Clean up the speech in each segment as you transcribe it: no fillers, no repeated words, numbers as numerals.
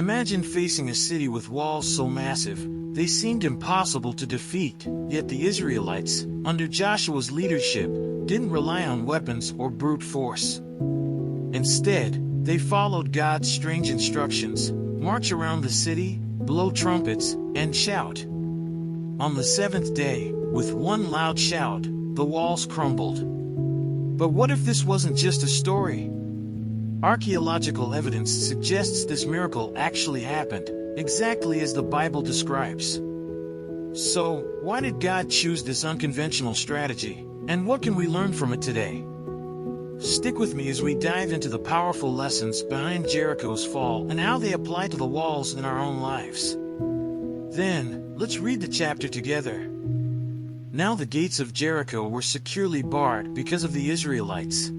Imagine facing a city with walls so massive, they seemed impossible to defeat, yet the Israelites, under Joshua's leadership, didn't rely on weapons or brute force. Instead, they followed God's strange instructions: march around the city, blow trumpets, and shout. On the seventh day, with one loud shout, the walls crumbled. But what if this wasn't just a story? Archaeological evidence suggests this miracle actually happened, exactly as the Bible describes. So, why did God choose this unconventional strategy, and what can we learn from it today? Stick with me as we dive into the powerful lessons behind Jericho's fall and how they apply to the walls in our own lives. Then, let's read the chapter together. Now the gates of Jericho were securely barred because of the Israelites.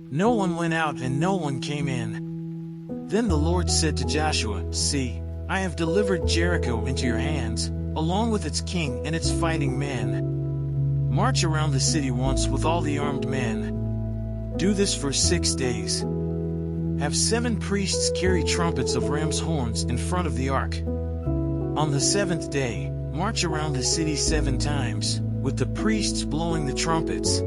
No one went out and no one came in. Then the Lord said to Joshua, "See, I have delivered Jericho into your hands, along with its king and its fighting men. March around the city once with all the armed men. Do this for 6 days. Have 7 priests carry trumpets of ram's horns in front of the ark. On the 7th day, march around the city 7 times, with the priests blowing the trumpets.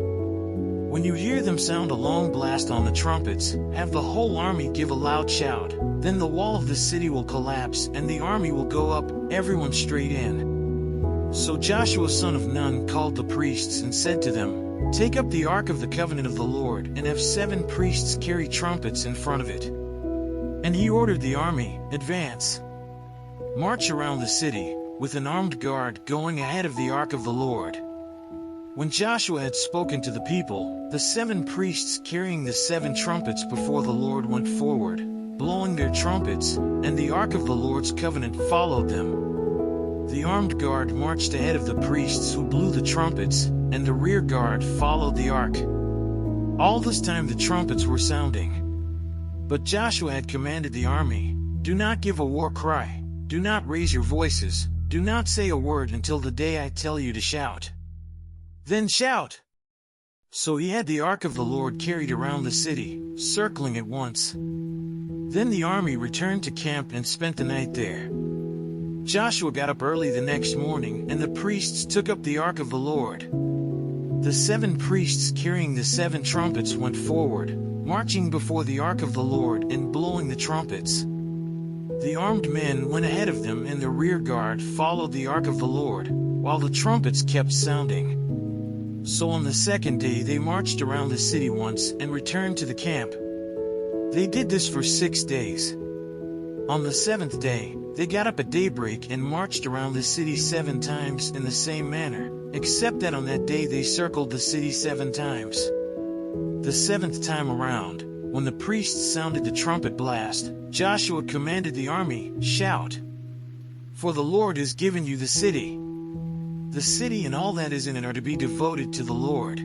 When you hear them sound a long blast on the trumpets, have the whole army give a loud shout. Then the wall of the city will collapse and the army will go up, everyone straight in." So Joshua son of Nun called the priests and said to them, "Take up the ark of the covenant of the Lord and have 7 priests carry trumpets in front of it." And he ordered the army, "Advance. March around the city, with an armed guard going ahead of the ark of the Lord." When Joshua had spoken to the people, the 7 priests carrying the 7 trumpets before the Lord went forward, blowing their trumpets, and the ark of the Lord's covenant followed them. The armed guard marched ahead of the priests who blew the trumpets, and the rear guard followed the ark. All this time the trumpets were sounding. But Joshua had commanded the army, "Do not give a war cry, do not raise your voices, do not say a word until the day I tell you to shout. Then shout!" So he had the ark of the Lord carried around the city, circling it once. Then the army returned to camp and spent the night there. Joshua got up early the next morning, and the priests took up the ark of the Lord. The 7 priests carrying the 7 trumpets went forward, marching before the ark of the Lord and blowing the trumpets. The armed men went ahead of them and the rear guard followed the ark of the Lord, while the trumpets kept sounding. So on the 2nd day they marched around the city once and returned to the camp. They did this for 6 days. On the 7th day, they got up at daybreak and marched around the city 7 times in the same manner, except that on that day they circled the city 7 times. The 7th time around, when the priests sounded the trumpet blast, Joshua commanded the army, "Shout! For the Lord has given you the city. The city and all that is in it are to be devoted to the Lord.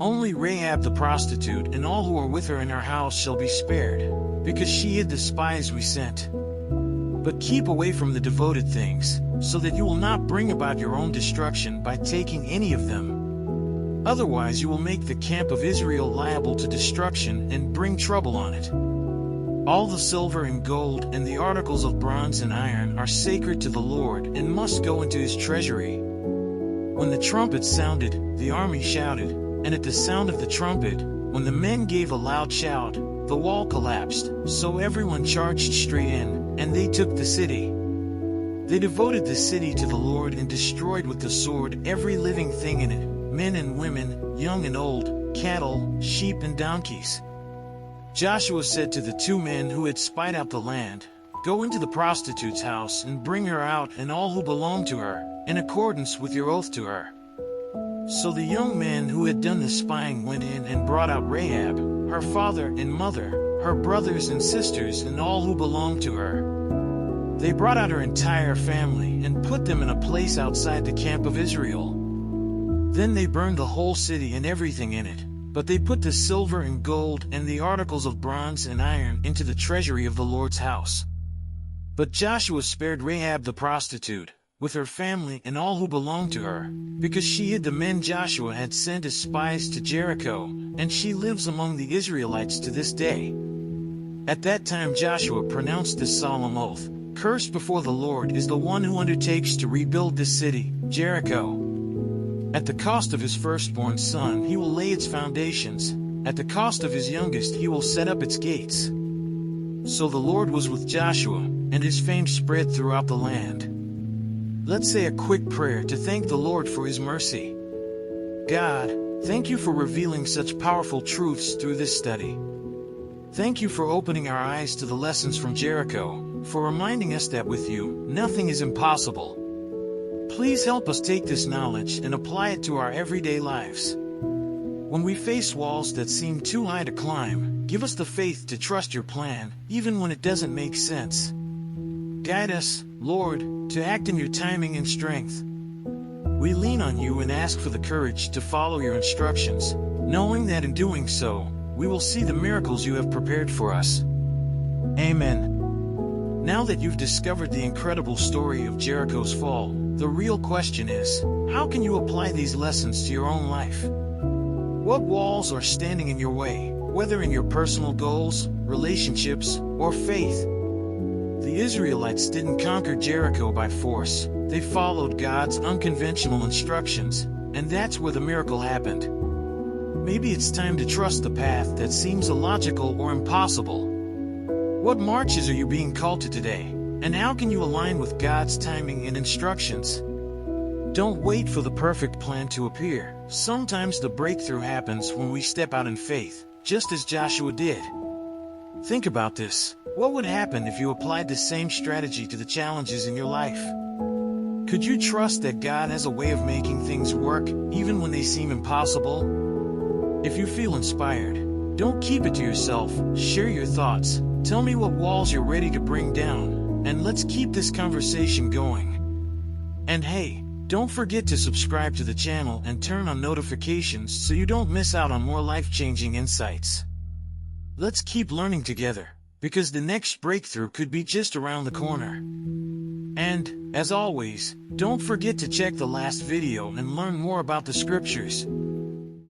Only Rahab the prostitute and all who are with her in her house shall be spared, because she hid the spies we sent. But keep away from the devoted things, so that you will not bring about your own destruction by taking any of them. Otherwise you will make the camp of Israel liable to destruction and bring trouble on it. All the silver and gold and the articles of bronze and iron are sacred to the Lord and must go into his treasury." When the trumpet sounded, the army shouted, and at the sound of the trumpet, when the men gave a loud shout, the wall collapsed, so everyone charged straight in, and they took the city. They devoted the city to the Lord and destroyed with the sword every living thing in it, men and women, young and old, cattle, sheep and donkeys. Joshua said to the 2 men who had spied out the land, "Go into the prostitute's house and bring her out and all who belong to her, in accordance with your oath to her." So the young men who had done the spying went in and brought out Rahab, her father and mother, her brothers and sisters and all who belonged to her. They brought out her entire family and put them in a place outside the camp of Israel. Then they burned the whole city and everything in it. But they put the silver and gold and the articles of bronze and iron into the treasury of the Lord's house. But Joshua spared Rahab the prostitute, with her family and all who belonged to her, because she hid the men Joshua had sent as spies to Jericho, and she lives among the Israelites to this day. At that time Joshua pronounced this solemn oath, "Cursed before the Lord is the one who undertakes to rebuild this city, Jericho. At the cost of his firstborn son he will lay its foundations, at the cost of his youngest he will set up its gates." So the Lord was with Joshua, and his fame spread throughout the land. Let's say a quick prayer to thank the Lord for his mercy. God, thank you for revealing such powerful truths through this study. Thank you for opening our eyes to the lessons from Jericho, for reminding us that with you, nothing is impossible. Please help us take this knowledge and apply it to our everyday lives. When we face walls that seem too high to climb, give us the faith to trust your plan, even when it doesn't make sense. Guide us, Lord, to act in your timing and strength. We lean on you and ask for the courage to follow your instructions, knowing that in doing so, we will see the miracles you have prepared for us. Amen. Now that you've discovered the incredible story of Jericho's fall, the real question is, how can you apply these lessons to your own life? What walls are standing in your way, whether in your personal goals, relationships, or faith? The Israelites didn't conquer Jericho by force. They followed God's unconventional instructions, and that's where the miracle happened. Maybe it's time to trust the path that seems illogical or impossible. What marches are you being called to today, and how can you align with God's timing and instructions? Don't wait for the perfect plan to appear. Sometimes the breakthrough happens when we step out in faith, just as Joshua did. Think about this. What would happen if you applied the same strategy to the challenges in your life? Could you trust that God has a way of making things work, even when they seem impossible? If you feel inspired, don't keep it to yourself. Share your thoughts. Tell me what walls you're ready to bring down, and let's keep this conversation going. And hey, don't forget to subscribe to the channel and turn on notifications so you don't miss out on more life-changing insights. Let's keep learning together, because the next breakthrough could be just around the corner. And, as always, don't forget to check the last video and learn more about the scriptures.